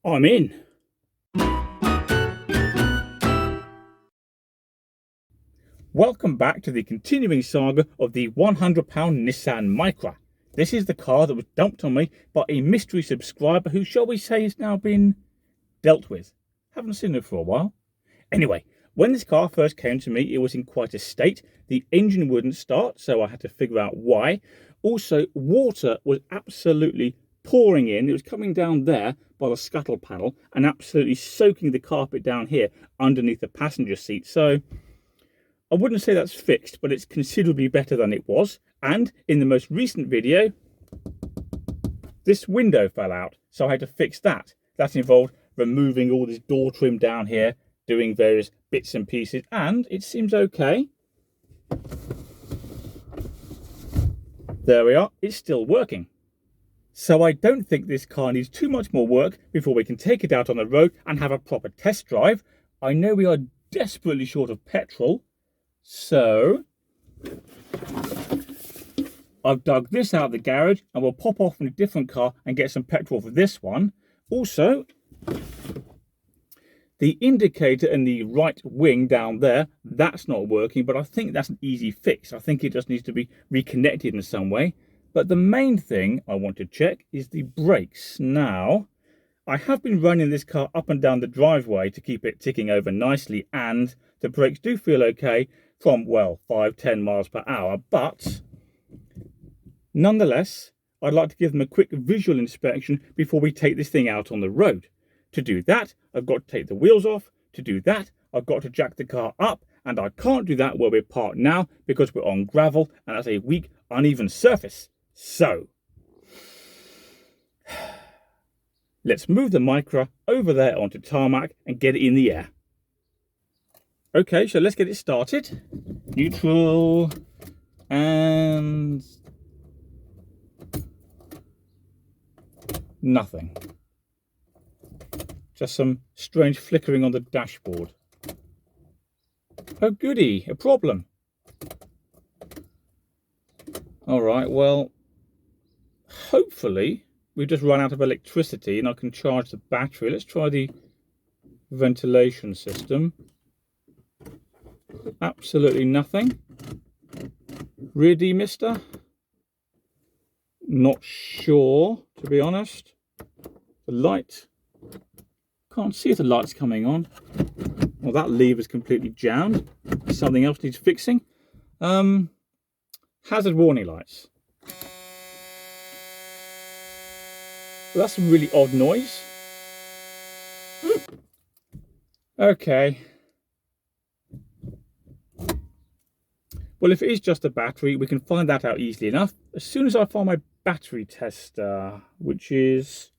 I'm in. Welcome back to the continuing saga of the £100 Nissan Micra. This is the car that was dumped on me by a mystery subscriber who, shall we say, has now been dealt with. Haven't seen it for a while. Anyway, when this car first came to me, it was in quite a state. The engine wouldn't start, so I had to figure out why. Also, water was absolutely pouring in. It was coming down there by the scuttle panel and absolutely soaking the carpet down here underneath the passenger seat. So I wouldn't say that's fixed, but it's considerably better than it was. And in the most recent video, this window fell out, so I had to fix that. That involved removing all this door trim down here, doing various bits and pieces, and it seems okay. There we are, it's still working. So I don't think this car needs too much more work before we can take it out on the road and have a proper test drive. I know we are desperately short of petrol, so I've dug this out of the garage and we'll pop off in a different car and get some petrol for this one. Also, the indicator in the right wing down there, that's not working, but I think that's an easy fix. I think it just needs to be reconnected in some way. But the main thing I want to check is the brakes. Now, I have been running this car up and down the driveway to keep it ticking over nicely, and the brakes do feel okay from, well, 5-10 miles per hour, but nonetheless, I'd like to give them a quick visual inspection before we take this thing out on the road. To do that, I've got to take the wheels off. To do that, I've got to jack the car up, and I can't do that where we're parked now because we're on gravel and that's a weak, uneven surface. So, let's move the Micra over there onto tarmac and get it in the air. Okay, so let's get it started. Neutral and nothing. Just some strange flickering on the dashboard. Oh goody, a problem. All right, well, hopefully we've just run out of electricity and I can charge the battery. Let's try the ventilation system. Absolutely nothing. Rear demister? Not sure, to be honest. The light, can't see if the light's coming on. Well, that lever's completely jammed. Something else needs fixing. Hazard warning lights. Well, that's a really odd noise. Okay. Well, if it is just a battery, we can find that out easily enough. As soon as I find my battery tester, which is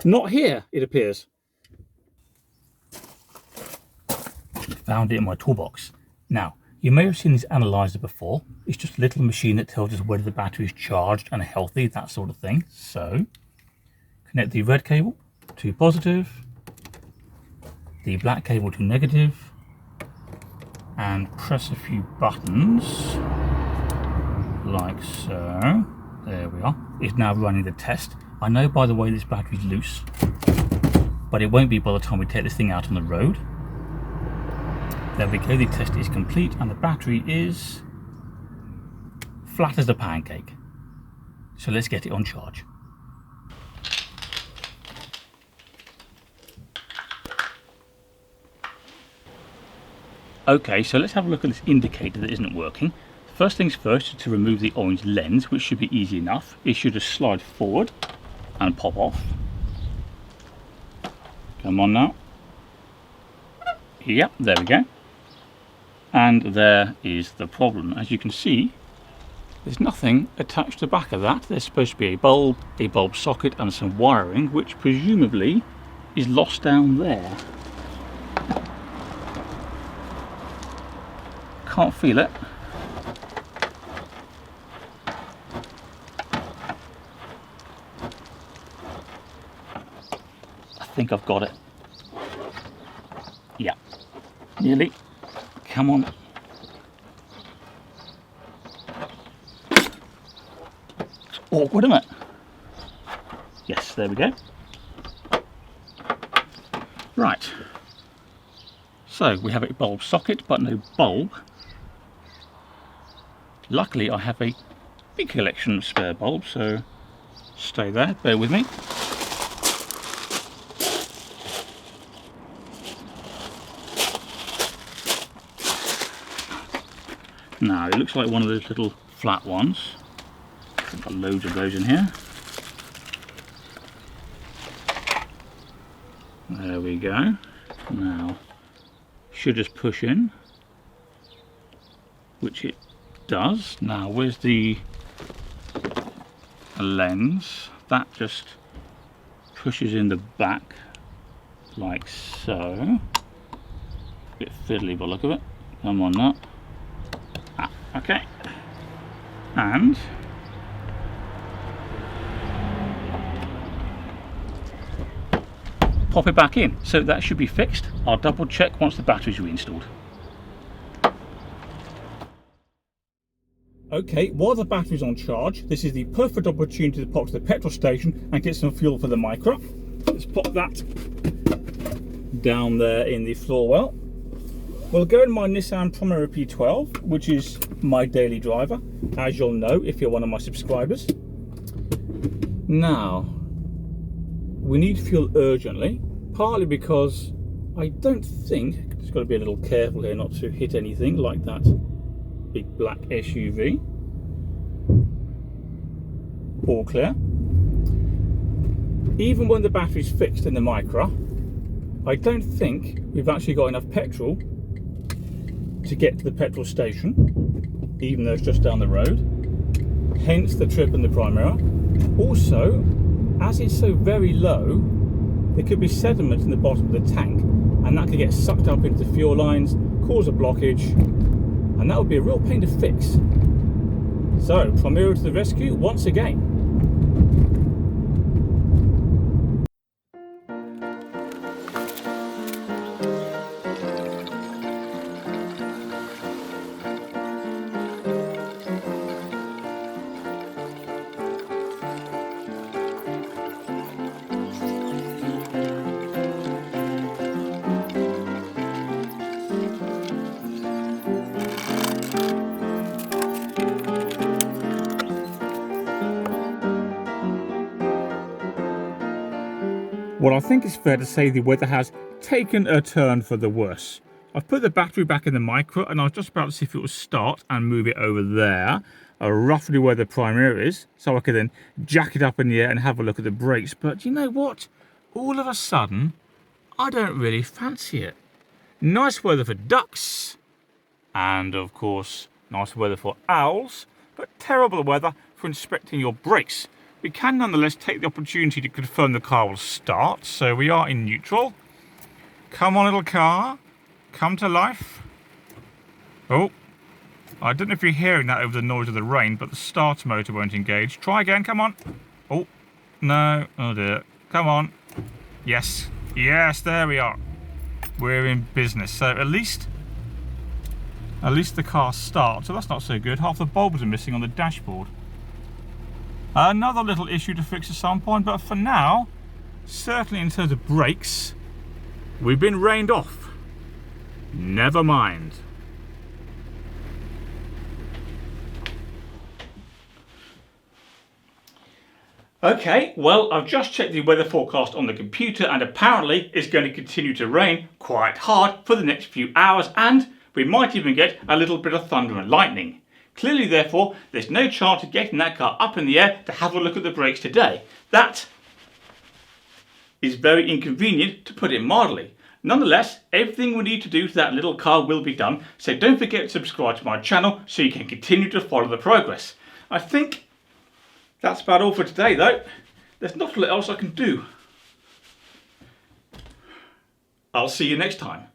not here, it appears. Found it in my toolbox. Now, you may have seen this analyzer before. It's just a little machine that tells us whether the battery is charged and healthy, that sort of thing. So, connect the red cable to positive, the black cable to negative, and press a few buttons, like so. There we are. It's now running the test. I know, by the way, this battery's loose, but it won't be by the time we take this thing out on the road. There we go, the test is complete and the battery is flat as a pancake. So let's get it on charge. Okay, so let's have a look at this indicator that isn't working. First things first is to remove the orange lens, which should be easy enough. It should just slide forward and pop off. Come on now. Yep, there we go. And there is the problem. As you can see, there's nothing attached to the back of that. There's supposed to be a bulb socket and some wiring, which presumably is lost down there. Can't feel it. I think I've got it. Yeah, nearly. Come on. awkward, isn't it? Yes, there we go. Right. So we have a bulb socket, but no bulb. Luckily, I have a big collection of spare bulbs, so stay there, bear with me. Now, it looks like one of those little flat ones. I've got loads of those in here. There we go. Now, should just push in, which it does. Now, where's the lens? That just pushes in the back, like so. Bit fiddly by the look of it. Come on, that. Ah, okay. And pop it back in. So that should be fixed. I'll double check once the battery's reinstalled. Okay, while the battery's on charge, this is the perfect opportunity to pop to the petrol station and get some fuel for the Micra. Let's pop that down there in the floor well. We'll go in my Nissan Micra K11, which is my daily driver, as you'll know if you're one of my subscribers. Now, we need fuel urgently, partly because I don't think, just got to be a little careful here not to hit anything like that big black SUV. All clear. Even when the battery's fixed in the Micra, I don't think we've actually got enough petrol to get to the petrol station, even though it's just down the road. Hence the trip in the Primera. Also, as it's so very low, there could be sediment in the bottom of the tank, and that could get sucked up into the fuel lines, cause a blockage, and that would be a real pain to fix. So, Primera to the rescue once again. Well, I think it's fair to say the weather has taken a turn for the worse. I've put the battery back in the Micra, and I was just about to see if it would start and move it over there, roughly where the Primera is, so I could then jack it up in the air and have a look at the brakes. But you know what? All of a sudden, I don't really fancy it. Nice weather for ducks, and of course, nice weather for owls, but terrible weather for inspecting your brakes. We can nonetheless take the opportunity to confirm the car will start, so we are in neutral. Come on, little car, come to life. Oh, I don't know if you're hearing that over the noise of the rain, but the start motor won't engage. Try again, come on. Oh, no, oh dear, come on. Yes, yes, there we are. We're in business, so at least the car starts, so that's not so good. Half the bulbs are missing on the dashboard. Another little issue to fix at some point, but for now, certainly in terms of brakes, we've been rained off. Never mind. Okay, well, I've just checked the weather forecast on the computer, and apparently it's going to continue to rain quite hard for the next few hours, and we might even get a little bit of thunder and lightning. Clearly, therefore, there's no chance of getting that car up in the air to have a look at the brakes today. That is very inconvenient, to put it mildly. Nonetheless, everything we need to do to that little car will be done, so don't forget to subscribe to my channel so you can continue to follow the progress. I think that's about all for today, though. There's not a lot else I can do. I'll see you next time.